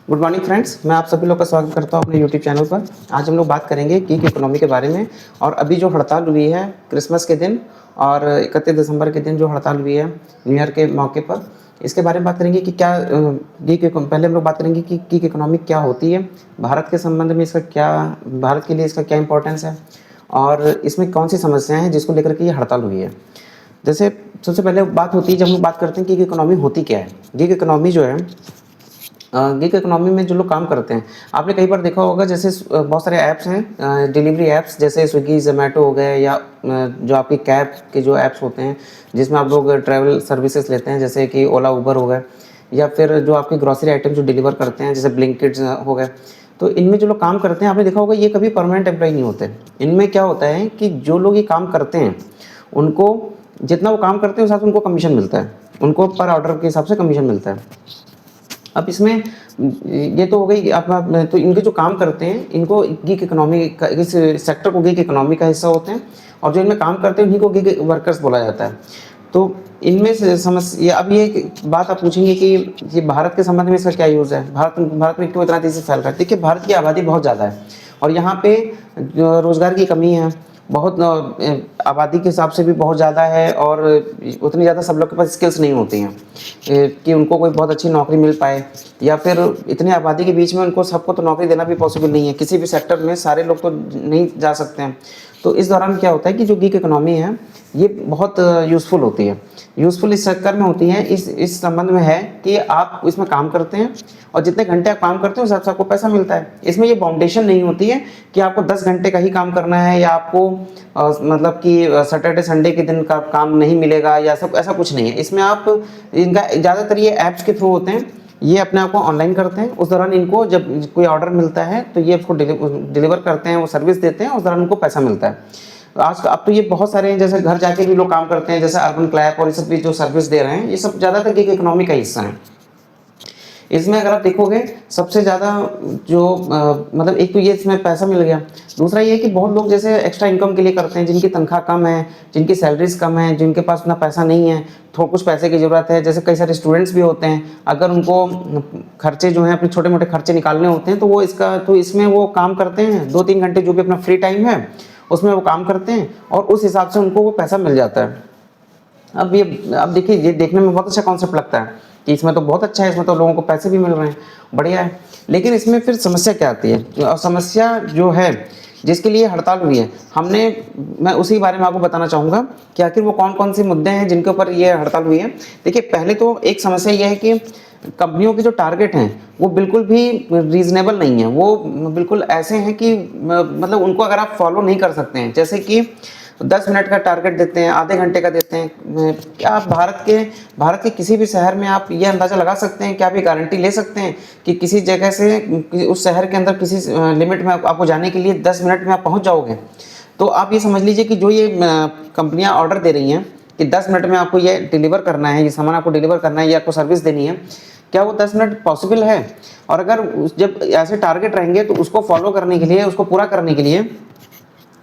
Good morning friends, मैं आप सभी लोग का स्वागत करता हूं अपने यूट्यूब चैनल पर। आज हम लोग बात करेंगे गीग इकोनॉमी के बारे में। और अभी जो हड़ताल हुई है क्रिसमस के दिन और 31 दिसंबर के दिन जो हड़ताल हुई है न्यू ईयर के मौके पर, इसके बारे में बात करेंगे कि क्या पहले हम लोग बात करेंगे कि गीग इकोनॉमी क्या होती है, भारत के संबंध में इसका क्या, भारत के लिए इसका क्या इंपॉर्टेंस है और इसमें कौन सी समस्याएं हैं जिसको लेकर के ये हड़ताल हुई है। जैसे सबसे पहले बात होती है, जब हम लोग बात करते हैं कि गीग इकोनॉमी होती क्या है। गीग इकोनॉमी जो है, गिग इकोनॉमी में जो लोग काम करते हैं, आपने कई बार देखा होगा, जैसे बहुत सारे ऐप्स हैं, डिलीवरी ऐप्स जैसे स्विगी जोमेटो हो गए, या जो आपकी कैब के जो ऐप्स होते हैं जिसमें आप लोग ट्रैवल सर्विसेज लेते हैं, जैसे कि ओला उबर हो गए, या फिर जो आपकी ग्रॉसरी आइटम जो डिलीवर करते हैं जैसे ब्लिंकिट हो गए। तो इनमें जो लोग काम करते हैं, आपने देखा होगा ये कभी परमानेंट एम्प्लॉय नहीं होते। इनमें क्या होता है कि जो लोग ये काम करते हैं उनको जितना वो काम करते हैं उस हिसाब से उनको कमीशन मिलता है, उनको पर ऑर्डर के हिसाब से कमीशन मिलता है। अब इसमें ये तो हो गई आप तो इनके जो काम करते हैं इनको गीग इकोनॉमी का, इस सेक्टर को गीग इकोनॉमी का हिस्सा होते हैं, और जो इनमें काम करते हैं उन्हीं को गीग वर्कर्स बोला जाता है। तो इनमें से समस्या, अब ये बात आप पूछेंगे कि ये भारत के संबंध में इसका क्या यूज़ है, भारत में क्यों इतना तेज़ी से फैल रहा है। देखिए, भारत की आबादी बहुत ज़्यादा है और यहाँ पे रोज़गार की कमी है, बहुत आबादी के हिसाब से भी बहुत ज़्यादा है, और उतनी ज़्यादा सब लोग के पास स्किल्स नहीं होती हैं कि उनको कोई बहुत अच्छी नौकरी मिल पाए, या फिर इतनी आबादी के बीच में उनको सबको तो नौकरी देना भी पॉसिबल नहीं है, किसी भी सेक्टर में सारे लोग तो नहीं जा सकते हैं। तो इस दौरान क्या होता है कि जो गीग इकोनॉमी है ये बहुत यूज़फुल होती है। यूज़फुल इस चक्कर में होती है, इस संबंध में है कि आप इसमें काम करते हैं और जितने घंटे आप काम करते हैं उस हिसाब से आपको पैसा मिलता है। इसमें ये बाउंडेशन नहीं होती है कि आपको 10 घंटे का ही काम करना है, या आपको मतलब कि सैटरडे संडे के दिन का काम नहीं मिलेगा, या सब ऐसा कुछ नहीं है। इसमें आप इनका ज़्यादातर ये ऐप्स के थ्रू होते हैं, ये अपने आप को ऑनलाइन करते हैं। उस दौरान इनको जब कोई ऑर्डर मिलता है तो ये उसको डिलीवर करते हैं, वो सर्विस देते हैं, उस दौरान उनको पैसा मिलता है। आज अब तो ये बहुत सारे हैं, जैसे घर जाके भी लोग काम करते हैं, जैसे अर्बन क्लैप और ये सब भी जो सर्विस दे रहे हैं, ये सब ज़्यादातर गीग इकोनॉमी का हिस्सा है। इसमें अगर आप देखोगे सबसे ज़्यादा जो मतलब एक तो ये इसमें पैसा मिल गया, दूसरा ये है कि बहुत लोग जैसे एक्स्ट्रा इनकम के लिए करते हैं, जिनकी तनख्वाह कम है, जिनकी सैलरीज कम है, जिनके पास उतना पैसा नहीं है, थोड़ा कुछ पैसे की ज़रूरत है। जैसे कई सारे स्टूडेंट्स भी होते हैं, अगर उनको खर्चे जो हैं अपने छोटे मोटे खर्चे निकालने होते हैं, तो वो इसमें वो काम करते हैं, 2-3 घंटे जो भी अपना फ्री टाइम है उसमें वो काम करते हैं और उस हिसाब से उनको वो पैसा मिल जाता है। अब देखिए, ये देखने में बहुत अच्छा कॉन्सेप्ट लगता है कि इसमें तो बहुत अच्छा है, इसमें तो लोगों को पैसे भी मिल रहे हैं, बढ़िया है। लेकिन इसमें फिर समस्या क्या आती है, और समस्या जो है जिसके लिए हड़ताल हुई है, मैं उसी बारे में आपको बताना चाहूँगा कि आखिर वो कौन कौन से मुद्दे हैं जिनके ऊपर ये हड़ताल हुई है। देखिए, पहले तो एक समस्या ये है कि कंपनियों के जो टारगेट हैं वो बिल्कुल भी रीजनेबल नहीं है, वो बिल्कुल ऐसे हैं कि मतलब उनको अगर आप फॉलो नहीं कर सकते हैं। जैसे कि 10 मिनट का टारगेट देते हैं, आधे घंटे का देते हैं। क्या आप भारत के किसी भी शहर में आप ये अंदाज़ा लगा सकते हैं, क्या आप ये गारंटी ले सकते हैं कि किसी जगह से उस शहर के अंदर किसी लिमिट में आपको जाने के लिए 10 मिनट में आप पहुंच जाओगे? तो आप ये समझ लीजिए कि जो ये कंपनियां ऑर्डर दे रही हैं कि 10 मिनट में आपको ये डिलीवर करना है, ये सामान आपको डिलीवर करना है, या आपको सर्विस देनी है, क्या वो 10 मिनट पॉसिबल है? और अगर जब ऐसे टारगेट रहेंगे तो उसको फॉलो करने के लिए, उसको पूरा करने के लिए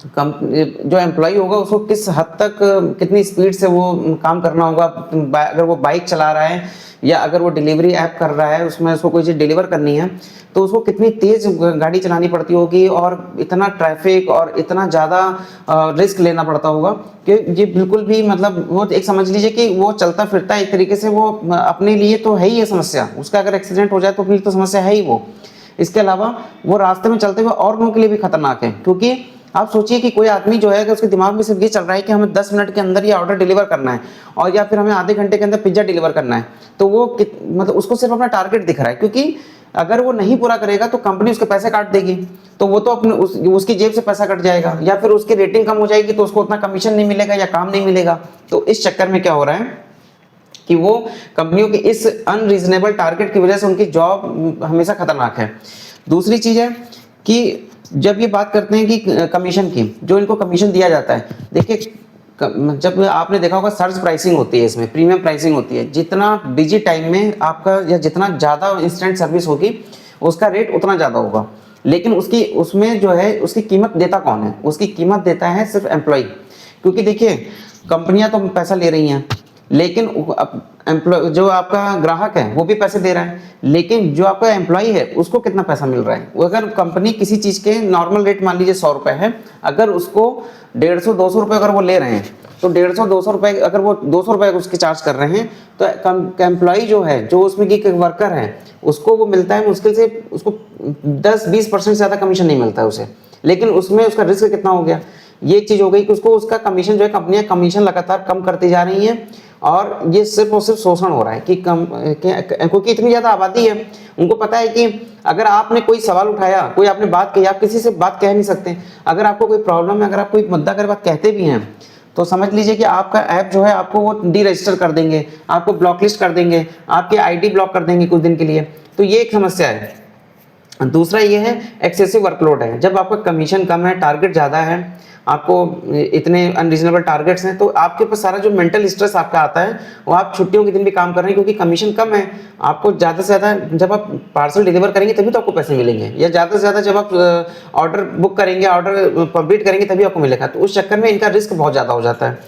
जो एम्प्लॉय होगा उसको किस हद तक, कितनी स्पीड से वो काम करना होगा। अगर वो बाइक चला रहा है या अगर वो डिलीवरी ऐप कर रहा है, उसमें उसको कोई चीज़ डिलीवर करनी है, तो उसको कितनी तेज़ गाड़ी चलानी पड़ती होगी, और इतना ट्रैफिक और इतना ज़्यादा रिस्क लेना पड़ता होगा कि ये बिल्कुल भी, मतलब वो एक समझ लीजिए कि वो चलता फिरता एक तरीके से वो अपने लिए तो है ही ये समस्या, उसका अगर एक्सीडेंट हो जाए तो फिर तो समस्या है ही वो। इसके अलावा वो रास्ते में चलते हुए और लोगों के लिए भी खतरनाक है, क्योंकि आप सोचिए कि कोई आदमी जो है कि उसके दिमाग में सिर्फ ये चल रहा है कि हमें 10 मिनट के अंदर ये ऑर्डर डिलीवर करना है, और या फिर हमें आधे घंटे के अंदर पिज्जा डिलीवर करना है, तो वो मतलब उसको सिर्फ अपना टारगेट दिख रहा है, क्योंकि अगर वो नहीं पूरा करेगा तो कंपनी उसके पैसे काट देगी, तो वो तो अपने उसकी जेब से पैसा कट जाएगा, या फिर उसकी रेटिंग कम हो जाएगी तो उसको उतना कमीशन नहीं मिलेगा या काम नहीं मिलेगा। तो इस चक्कर में क्या हो रहा है कि वो कंपनियों के इस अनरीजनेबल टारगेट की वजह से उनकी जॉब हमेशा खतरनाक है। दूसरी चीज है कि जब ये बात करते हैं कि कमीशन की, जो इनको कमीशन दिया जाता है, देखिए जब आपने देखा होगा सर्च प्राइसिंग होती है, इसमें प्रीमियम प्राइसिंग होती है। जितना बिजी टाइम में आपका या जितना ज़्यादा इंस्टेंट सर्विस होगी उसका रेट उतना ज़्यादा होगा, लेकिन उसमें जो है उसकी कीमत देता कौन है? उसकी कीमत देता है सिर्फ एम्प्लॉय। क्योंकि देखिए, कंपनियां तो पैसा ले रही हैं, लेकिन एम्प्लॉय जो आपका ग्राहक है वो भी पैसे दे रहा है, लेकिन जो आपका एम्प्लॉय है उसको कितना पैसा मिल रहा है। वो अगर कंपनी किसी चीज के नॉर्मल रेट मान लीजिए 100 रुपए है, अगर उसको 150-200 रुपए अगर वो ले रहे हैं, तो 150-200 रुपए अगर वो 200 रुपए उसके चार्ज कर रहे हैं, तो एम्प्लॉय जो है, जो उसमें की वर्कर है, उसको वो मिलता है मुश्किल से उसको 10-20% से ज्यादा कमीशन नहीं मिलता है उसे। लेकिन उसमें उसका रिस्क कितना हो गया, ये चीज हो गई कि उसको उसका कमीशन जो है, कंपनियां कमीशन लगातार कम करती जा रही हैं, और ये सिर्फ और सिर्फ शोषण हो रहा है कि क्योंकि इतनी ज्यादा आबादी है, उनको पता है कि अगर आपने कोई सवाल उठाया, कोई आपने बात कही, आप किसी से बात कह नहीं सकते। अगर आपको कोई प्रॉब्लम है, अगर आप कोई मुद्दा कर बात कहते भी हैं, तो समझ लीजिए कि आपका ऐप जो है आपको वो डी रजिस्टर कर देंगे, आपको ब्लॉक लिस्ट कर देंगे, आपके आईडी ब्लॉक कर देंगे कुछ दिन के लिए। तो ये एक समस्या है। दूसरा ये है एक्सेसिव वर्कलोड है, जब आपका कमीशन कम है, टारगेट ज़्यादा है, आपको इतने अनरीजनेबल टारगेट्स हैं, तो आपके पास सारा जो मेंटल स्ट्रेस आपका आता है, वो आप छुट्टियों के दिन भी काम कर रहे हैं क्योंकि कमीशन कम है। आपको ज़्यादा से ज़्यादा जब आप पार्सल डिलीवर करेंगे तभी तो आपको पैसे मिलेंगे, या ज़्यादा से ज़्यादा जब आप ऑर्डर बुक करेंगे, ऑर्डर कंप्लीट करेंगे तभी आपको मिलेगा। तो उस चक्कर में इनका रिस्क बहुत ज़्यादा हो जाता है।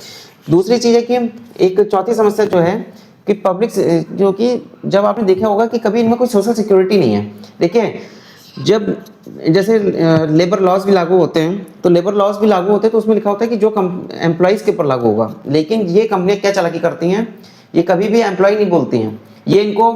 दूसरी चीज़ है कि एक चौथी समस्या जो है कि पब्लिक, जो कि जब आपने देखा होगा कि कभी इनमें कोई सोशल सिक्योरिटी नहीं है। देखिए, जब जैसे लेबर लॉज भी लागू होते हैं, तो लेबर लॉज भी लागू होते हैं तो उसमें लिखा होता है कि जो एम्प्लॉइज के ऊपर लागू होगा, लेकिन ये कंपनियां क्या चालाकी करती हैं, ये कभी भी एम्प्लॉय नहीं बोलती हैं, ये इनको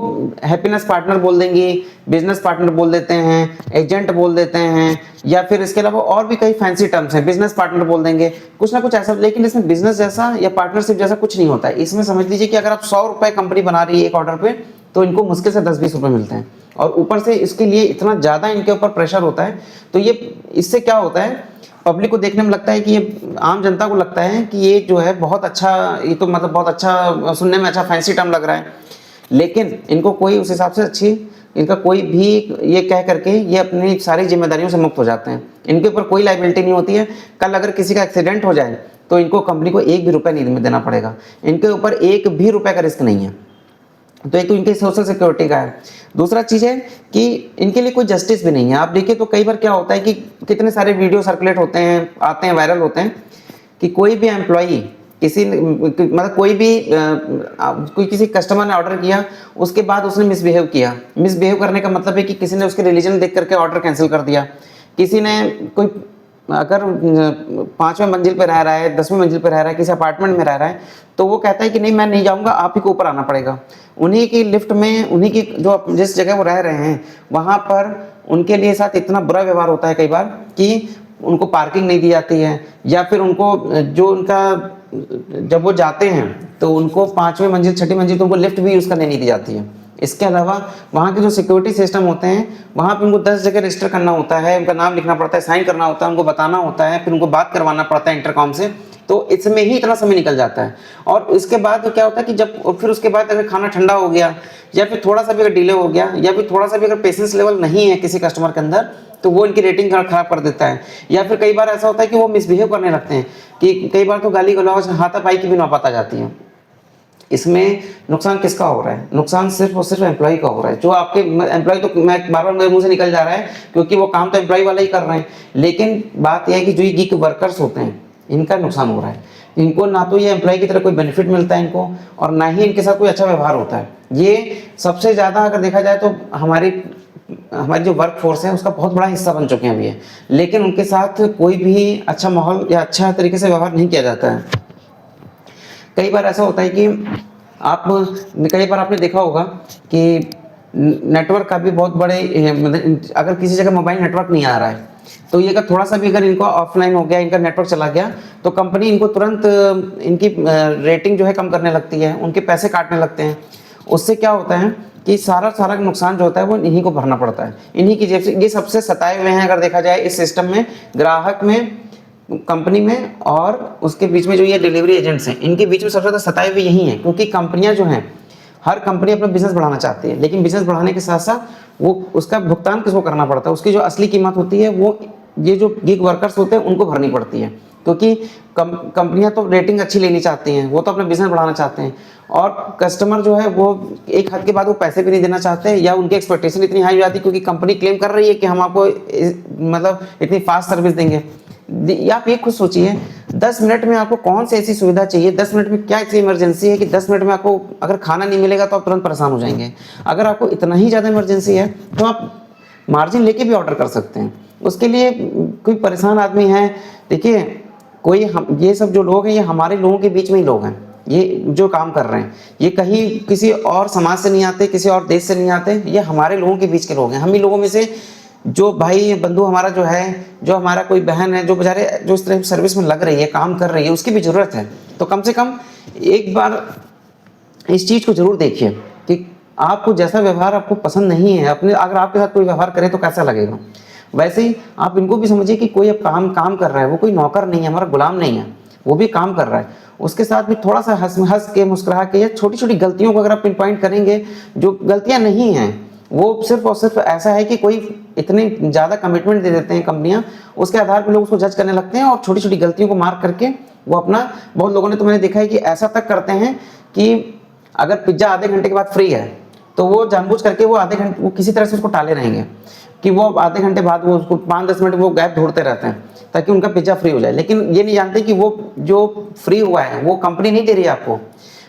हैप्पीनेस पार्टनर बोल देंगी, बिजनेस पार्टनर बोल देते हैं, एजेंट बोल देते हैं, या फिर इसके अलावा और भी कई फैंसी टर्म्स हैं, बिजनेस पार्टनर बोल देंगे, कुछ ना कुछ ऐसा। लेकिन इसमें बिजनेस जैसा या पार्टनरशिप जैसा कुछ नहीं होता है। इसमें समझ लीजिए कि अगर आप 100 रुपए कंपनी बना रही है एक ऑर्डर पे, तो इनको मुश्किल से 10-20 रुपए मिलते हैं, और ऊपर से इसके लिए इतना ज़्यादा इनके ऊपर प्रेशर होता है। तो ये इससे क्या होता है, पब्लिक को देखने में लगता है कि ये, आम जनता को लगता है कि ये जो है बहुत अच्छा, ये तो मतलब बहुत अच्छा, सुनने में अच्छा फैंसी टर्म लग रहा है, लेकिन इनको कोई उस हिसाब से अच्छी, इनका कोई भी ये कह करके ये अपनी सारी जिम्मेदारियों से मुक्त हो जाते हैं। इनके ऊपर कोई लाइबिलिटी नहीं होती है। कल अगर किसी का एक्सीडेंट हो जाए तो इनको कंपनी को एक भी रुपया नहीं देना पड़ेगा, इनके ऊपर एक भी रुपये का रिस्क नहीं है। तो एक तो इनके सोशल सिक्योरिटी का है। दूसरा चीज़ है कि इनके लिए कोई जस्टिस भी नहीं है। आप देखिए तो कई बार क्या होता है कि कितने सारे वीडियो सर्कुलेट होते हैं, आते हैं, वायरल होते हैं, कि कोई भी एम्प्लॉई किसी मतलब कोई किसी कस्टमर ने ऑर्डर किया, उसके बाद उसने मिसबिहेव किया। मिसबिहेव करने का मतलब है कि किसी ने उसके रिलीजन देख करके ऑर्डर कैंसिल कर दिया, किसी ने कोई अगर 5वें मंजिल पे रह रहा है, 10वें मंजिल पे रह रहा है, किसी अपार्टमेंट में रह रहा है, तो वो कहता है कि नहीं मैं नहीं जाऊंगा, आप ही को ऊपर आना पड़ेगा। उन्हीं की लिफ्ट में, उन्हीं की जो जिस जगह वो रह रहे हैं वहाँ पर उनके लिए साथ इतना बुरा व्यवहार होता है कई बार कि उनको पार्किंग नहीं दी जाती है, या फिर उनको जो उनका, जब वो जाते हैं तो उनको 5वें मंजिल 6ठी मंजिल तो उनको लिफ्ट भी यूज़ करने नहीं दी जाती है। इसके अलावा वहाँ के जो सिक्योरिटी सिस्टम होते हैं, वहाँ पे उनको 10 जगह रजिस्टर करना होता है, उनका नाम लिखना पड़ता है, साइन करना होता है, उनको बताना होता है, फिर उनको बात करवाना पड़ता है इंटरकॉम से। तो इसमें ही इतना समय निकल जाता है। और इसके बाद क्या होता है कि जब फिर उसके बाद अगर खाना ठंडा हो गया, या फिर थोड़ा सा भी अगर डिले हो गया, या फिर थोड़ा सा भी अगर पेशेंस लेवल नहीं है किसी कस्टमर के अंदर, तो वो इनकी रेटिंग खराब कर देता है। या फिर कई बार ऐसा होता है कि वो मिसबिहेव करने लगते हैं, कि कई बार तो गाली गलौज, हाथापाई की भी नौबत आ जाती है। इसमें नुकसान किसका हो रहा है? नुकसान सिर्फ और सिर्फ एम्प्लॉय का हो रहा है। जो आपके एम्प्लॉय, तो मैं बार बार मेरे मुंह से निकल जा रहा है क्योंकि वो काम तो एम्प्लॉय वाला ही कर रहे हैं, लेकिन बात यह है कि जो ये गिग वर्कर्स होते हैं इनका नुकसान हो रहा है। इनको ना तो ये एम्प्लॉय की तरह कोई बेनिफिट मिलता है इनको, और ना ही इनके साथ कोई अच्छा व्यवहार होता है। ये सबसे ज़्यादा अगर देखा जाए तो हमारी जो वर्क फोर्स है उसका बहुत बड़ा हिस्सा बन चुके हैं अभी है, लेकिन उनके साथ कोई भी अच्छा माहौल या अच्छा तरीके से व्यवहार नहीं किया जाता है। कई बार ऐसा होता है कि कई बार आपने देखा होगा कि नेटवर्क का भी बहुत बड़े, मतलब अगर किसी जगह मोबाइल नेटवर्क नहीं आ रहा है, तो ये अगर थोड़ा सा भी अगर इनको ऑफलाइन हो गया, इनका नेटवर्क चला गया, तो कंपनी इनको तुरंत इनकी रेटिंग जो है कम करने लगती है, उनके पैसे काटने लगते हैं। उससे क्या होता है कि सारा नुकसान जो होता है वो इन्हीं को भरना पड़ता है, इन्हीं की जेब से। ये सबसे सताए हुए हैं अगर देखा जाए इस सिस्टम में, ग्राहक में, कंपनी में, और उसके बीच में जो ये डिलीवरी एजेंट्स हैं, इनके बीच में सबसे ज़्यादा सताए हुए यही हैं। क्योंकि कंपनियां जो हैं, हर कंपनी अपना बिजनेस बढ़ाना चाहती है, लेकिन बिजनेस बढ़ाने के साथ साथ वो उसका भुगतान किसको करना पड़ता है? उसकी जो असली कीमत होती है वो ये जो गिग वर्कर्स होते हैं उनको भरनी पड़ती है। क्योंकि कंपनियां तो रेटिंग अच्छी लेनी चाहती हैं, वो तो अपना बिजनेस बढ़ाना चाहते हैं, और कस्टमर जो है वो एक हद के बाद वो पैसे भी नहीं देना चाहते, या उनकी एक्सपेक्टेशन इतनी हाई हो जाती है क्योंकि कंपनी क्लेम कर रही है कि हम आपको मतलब इतनी फास्ट सर्विस देंगे। आप ये खुद सोचिए 10 मिनट में आपको कौन सी ऐसी सुविधा चाहिए, 10 मिनट में क्या ऐसी इमरजेंसी है कि 10 मिनट में आपको अगर खाना नहीं मिलेगा तो आप तुरंत परेशान हो जाएंगे। अगर आपको इतना ही ज़्यादा इमरजेंसी है तो आप मार्जिन लेके भी ऑर्डर कर सकते हैं। उसके लिए कोई परेशान आदमी है, देखिए कोई हम ये सब जो लोग हैं ये हमारे लोगों के बीच में ही लोग हैं, ये जो काम कर रहे हैं ये कहीं किसी और समाज से नहीं आते, किसी और देश से नहीं आते, ये हमारे लोगों के बीच के लोग हैं। हम ही लोगों में से जो भाई बंधु हमारा जो है, जो हमारा कोई बहन है जो बेचारे जो इस तरह सर्विस में लग रही है, काम कर रही है, उसकी भी ज़रूरत है। तो कम से कम एक बार इस चीज़ को जरूर देखिए कि आपको जैसा व्यवहार आपको पसंद नहीं है, अपने अगर आपके साथ कोई व्यवहार करे तो कैसा लगेगा। वैसे ही आप इनको भी समझिए कि कोई अब काम कर रहा है, वो कोई नौकर नहीं है, हमारा गुलाम नहीं है, वो भी काम कर रहा है। उसके साथ भी थोड़ा सा हंस के मुस्कुरा के या छोटी छोटी गलतियों को अगर आप पिन पॉइंट करेंगे, जो गलतियां नहीं हैं वो सिर्फ और सिर्फ ऐसा है कि कोई इतने ज़्यादा कमिटमेंट दे देते हैं कंपनियां, उसके आधार पर लोग उसको जज करने लगते हैं और छोटी छोटी गलतियों को मार्क करके वो अपना, बहुत लोगों ने तो मैंने देखा है कि ऐसा तक करते हैं कि अगर पिज्ज़ा आधे घंटे के बाद फ्री है तो वो जानबूझ करके वो आधे घंटे वो किसी तरह से उसको टाले रहेंगे कि वो आधे घंटे बाद वो उसको 5-10 मिनट वो गैप ढूंढते रहते हैं ताकि उनका पिज्ज़ा फ्री हो जाए। लेकिन ये नहीं जानते कि वो जो फ्री हुआ है वो कंपनी नहीं दे रही है आपको,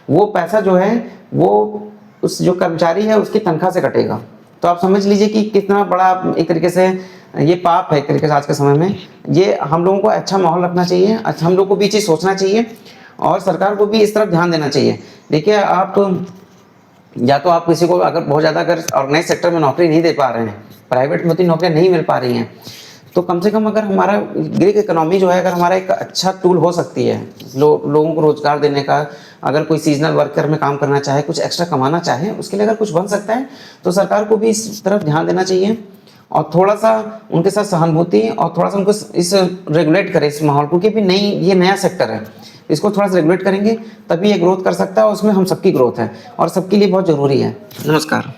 वो पैसा जो है वो उस जो कर्मचारी है उसकी तनख्वाह से कटेगा। तो आप समझ लीजिए कि कितना बड़ा एक तरीके से ये पाप है एक तरीके से आज के समय में। ये हम लोगों को अच्छा माहौल रखना चाहिए, अच्छा हम लोग को भी चीज़ सोचना चाहिए और सरकार को भी इस तरफ ध्यान देना चाहिए। देखिए आप या तो आप किसी को अगर बहुत ज़्यादा अगर ऑर्गेनाइज सेक्टर में नौकरी नहीं दे पा रहे हैं, प्राइवेट में उतनी नौकरियाँ नहीं मिल पा रही हैं, तो कम से कम अगर हमारा गिग इकोनॉमी जो है अगर हमारा एक अच्छा टूल हो सकती है लोगों को रोजगार देने का, अगर कोई सीजनल वर्कर में काम करना चाहे, कुछ एक्स्ट्रा कमाना चाहे, उसके लिए अगर कुछ बन सकता है तो सरकार को भी इस तरफ ध्यान देना चाहिए और थोड़ा सा उनके साथ सहानुभूति और थोड़ा सा उनको इस रेगुलेट करें इस माहौल को, क्योंकि ये नया सेक्टर है, इसको थोड़ा सा रेगुलेट करेंगे तभी ये ग्रोथ कर सकता है और उसमें हम सबकी ग्रोथ है और सबके लिए बहुत ज़रूरी है। नमस्कार।